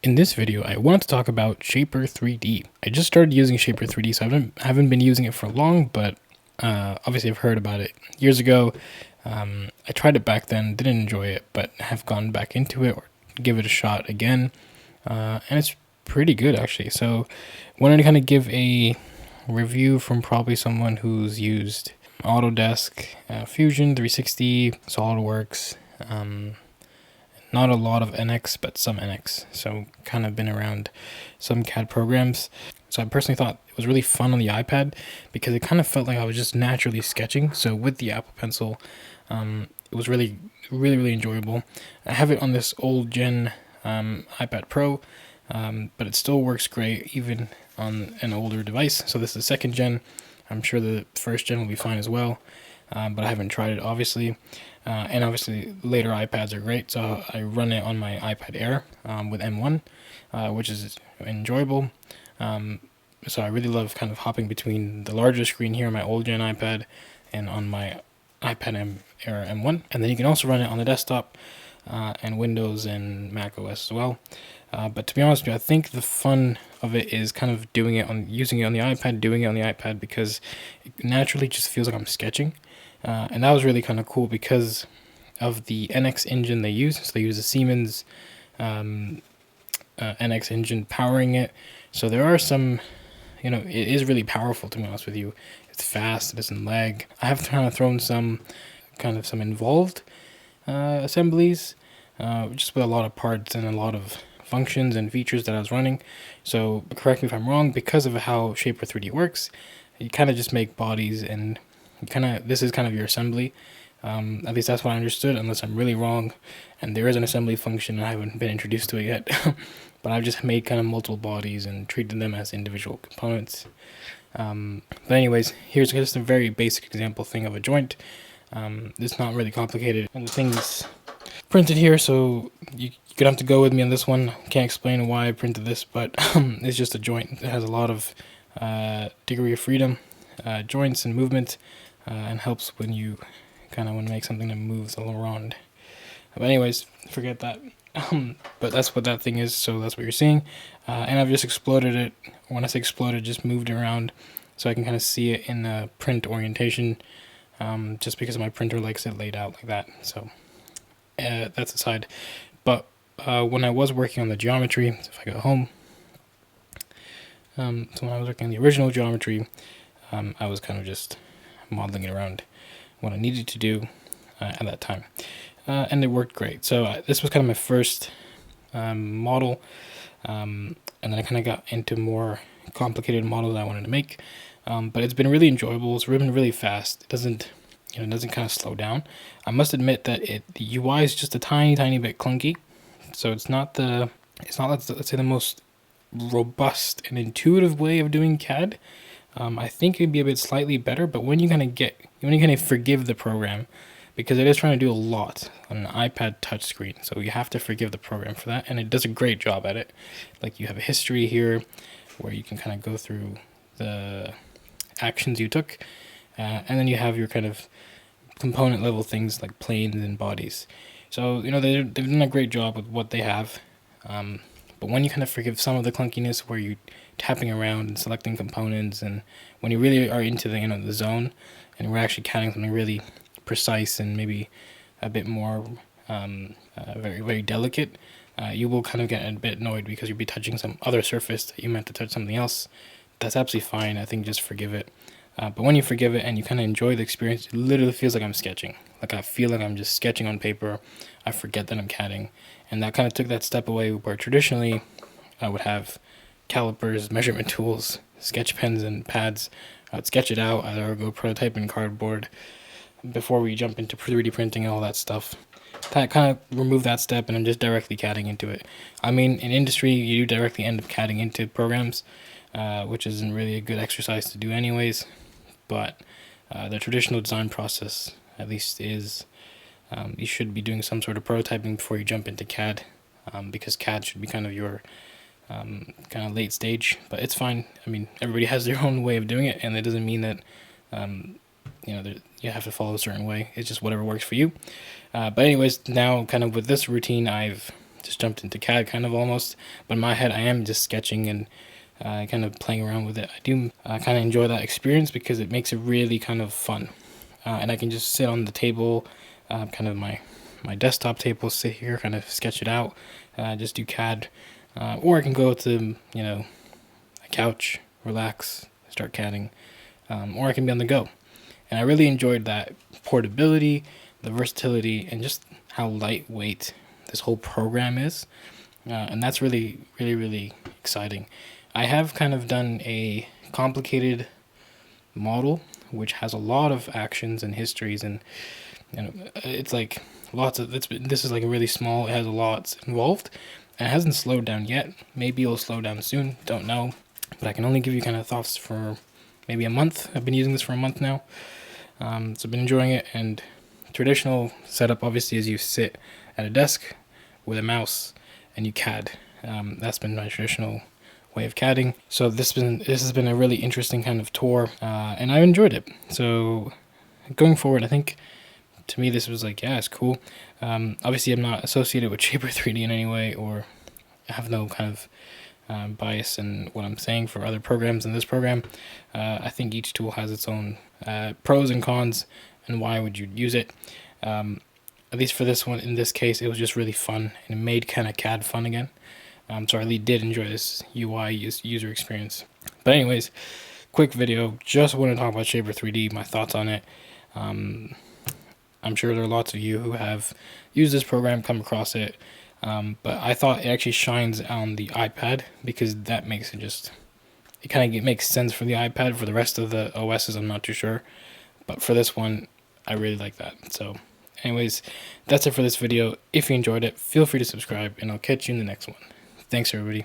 In this video, I want to talk about Shapr3D. I just started using Shapr3D, so I haven't been using it for long, but obviously I've heard about it years ago. I tried it back then, didn't enjoy it, but have gone back into it or give it a shot again, and it's pretty good actually. So wanted to kind of give a review from probably someone who's used Autodesk, Fusion 360, SolidWorks, not a lot of NX, but some NX. So kind of been around some CAD programs. So I personally thought it was really fun on the iPad because it kind of felt like I was just naturally sketching. So with the Apple Pencil, it was really enjoyable. I have it on this old gen iPad Pro, but it still works great even on an older device. So this is second gen. I'm sure the first gen will be fine as well, but I haven't tried it obviously. And obviously later iPads are great, so I run it on my iPad Air with M1, which is enjoyable. So I really love kind of hopping between the larger screen here on my old gen iPad and on my iPad Air M1. And then you can also run it on the desktop and Windows and Mac OS as well. But to be honest with you, I think the fun of it is kind of using it on the iPad, doing it on the iPad, because it naturally just feels like I'm sketching. And that was really kind of cool because of the NX engine they use. So they use a Siemens NX engine powering it. So there are some, it is really powerful, to be honest with you. It's fast, it doesn't lag. I have kind of thrown some involved assemblies, just with a lot of parts and a lot of functions and features that I was running. So correct me if I'm wrong, because of how Shapr3D works, you kind of just make bodies and this is kind of your assembly. At least that's what I understood, unless I'm really wrong and there is an assembly function and I haven't been introduced to it yet. But I've just made kind of multiple bodies and treated them as individual components. But anyways, here's just a very basic example thing of a joint. It's not really complicated, and the thing's printed here, so you're gonna have to go with me on this one. Can't explain why I printed this, but it's just a joint that has a lot of degree of freedom, joints and movement, and helps when you kind of want to make something that moves all around. But anyways, forget that. But that's what that thing is, so that's what you're seeing. And I've just exploded it. When I say exploded, just moved it around so I can kind of see it in a print orientation, just because my printer likes it laid out like that. So that's aside. But when I was working on the geometry, if I go home, so when I was working on the original geometry, I was kind of just modeling it around what I needed to do at that time, and it worked great. So this was kind of my first model, and then I kind of got into more complicated models I wanted to make, but it's been really enjoyable. It's been really fast. It doesn't kind of slow down. I must admit that the UI is just a tiny bit clunky, so it's not let's say the most robust and intuitive way of doing CAD. I think it'd be a bit slightly better, but when you kind of forgive the program, because it is trying to do a lot on an iPad touchscreen, so you have to forgive the program for that, and it does a great job at it. Like, you have a history here where you can kind of go through the actions you took, and then you have your kind of component level things like planes and bodies. So they've done a great job with what they have. But when you kind of forgive some of the clunkiness where you're tapping around and selecting components, and when you really are into the zone, and we're actually CADing something really precise and maybe a bit more very delicate, you will kind of get a bit annoyed because you'll be touching some other surface that you meant to touch something else. That's absolutely fine. I think just forgive it. But when you forgive it and you kind of enjoy the experience, it literally feels like I'm sketching. Like, I feel like I'm just sketching on paper. I forget that I'm CADing. And that kind of took that step away where traditionally I would have calipers, measurement tools, sketch pens, and pads. I would sketch it out, either go prototype in cardboard before we jump into 3D printing and all that stuff. That kind of remove that step, and I'm just directly CADing into it. I mean, in industry, you do directly end up CADing into programs, which isn't really a good exercise to do anyways. But the traditional design process, at least, is you should be doing some sort of prototyping before you jump into CAD, because CAD should be kind of your kind of late stage. But it's fine. I mean, everybody has their own way of doing it, and it doesn't mean that you have to follow a certain way. It's just whatever works for you. But anyways, now kind of with this routine, I've just jumped into CAD kind of almost, but in my head I am just sketching and kind of playing around with it. I do kind of enjoy that experience because it makes it really kind of fun, and I can just sit on the table, kind of my desktop table, sit here, kind of sketch it out, just do CAD, or I can go to a couch, relax, start CADing, or I can be on the go. And I really enjoyed that portability, the versatility, and just how lightweight this whole program is. And that's really, really, really exciting. I have kind of done a complicated model which has a lot of actions and histories, and it's like lots of this is like really small. It has a lot involved, and it hasn't slowed down yet. Maybe it'll slow down soon, don't know, but I can only give you kind of thoughts for maybe a month. I've been using this for a month now, so I've been enjoying it. And traditional setup obviously is you sit at a desk with a mouse and you CAD. That's been my traditional way of CADing. So this has been a really interesting kind of tour, and I enjoyed it. So going forward, I think to me this was like, yeah, it's cool. Obviously I'm not associated with Shapr3D in any way, or have no kind of bias in what I'm saying for other programs in this program. I think each tool has its own pros and cons, and why would you use it. At least for this one, in this case, it was just really fun, and it made kind of CAD fun again. So I really did enjoy this UI user experience. But anyways, quick video. Just want to talk about Shapr3D, my thoughts on it. I'm sure there are lots of you who have used this program, come across it. But I thought it actually shines on the iPad, because that makes it kind of makes sense for the iPad. For the rest of the OSs, I'm not too sure. But for this one, I really like that. So anyways, that's it for this video. If you enjoyed it, feel free to subscribe, and I'll catch you in the next one. Thanks, everybody.